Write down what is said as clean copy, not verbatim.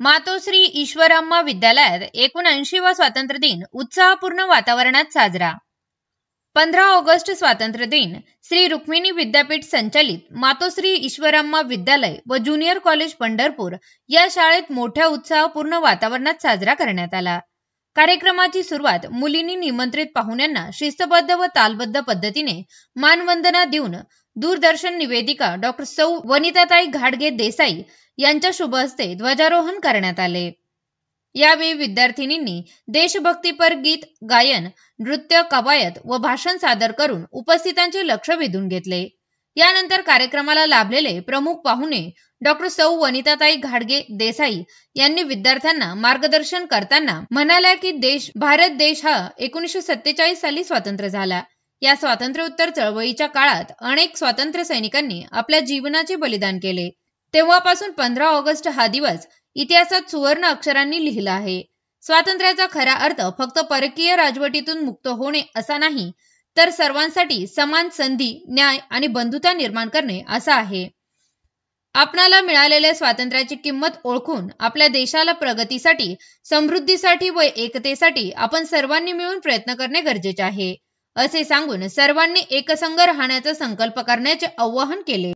मातोश्री ईश्वरम्मा विद्यालयात 79वा स्वातंत्र्य दिन उत्साहपूर्ण वातावरणात साजरा। 15 ऑगस्ट स्वातंत्र्य दिन श्री रुक्मिणी विद्यापीठ संचालित मातोश्री ईश्वरम्मा विद्यालय व ज्युनियर कॉलेज पंढरपूर या शाळेत मोठ्या उत्साहपूर्ण वातावरणात साजरा करण्यात आला। कार्यक्रमाची सुरुवात मुलींनी निमंत्रित पाहुण्यांना शिस्तबद्ध व तालबद्ध पद्धतीने मानवंदना देऊन दूरदर्शन निवेदिका डॉक्टर सौ वनिताताई घाडगे देसाई यांच्या शुभ हस्ते ध्वजारोहण करण्यात आले। यावेळी विद्यार्थिनींनी देशभक्तीपर गीत गायन, नृत्य, कवायत व भाषण सादर करून उपस्थितांचे लक्ष वेधून घेतले। यानंतर कार्यक्रमाला लाभलेले प्रमुख पाहुणे डॉक्टर सौ वनिताताई घाडगे देसाई यांनी विद्यार्थ्यांना मार्गदर्शन करताना म्हणाल्या की भारत देश हा 1947 साली स्वतंत्र झाला। या स्वातंत्र्योत्तर चळवळीच्या काळात अनेक स्वातंत्र्य सैनिकांनी आपल्या जीवनाचे बलिदान केले। तेव्हापासून 15 ऑगस्ट हा दिवस इतिहासात सुवर्ण अक्षरांनी लिहिला आहे। स्वातंत्र्याचा खरा अर्थ फक्त परकीय राजवटीतून मुक्त होणे असा नाही, तर सर्वांसाठी समान संधी, न्याय आणि बंधुता निर्माण करणे असा आहे। आपणाला मिळालेल्या स्वातंत्र्याची किंमत ओळखून आपल्या देशाला प्रगतीसाठी, समृद्धीसाठी व एकतेसाठी आपण सर्वांनी मिळून प्रयत्न करणे गरजेचे आहे, असे सांगून सर्वांनी एकसंघ राहण्याचा संकल्प करण्याचे आवाहन केले।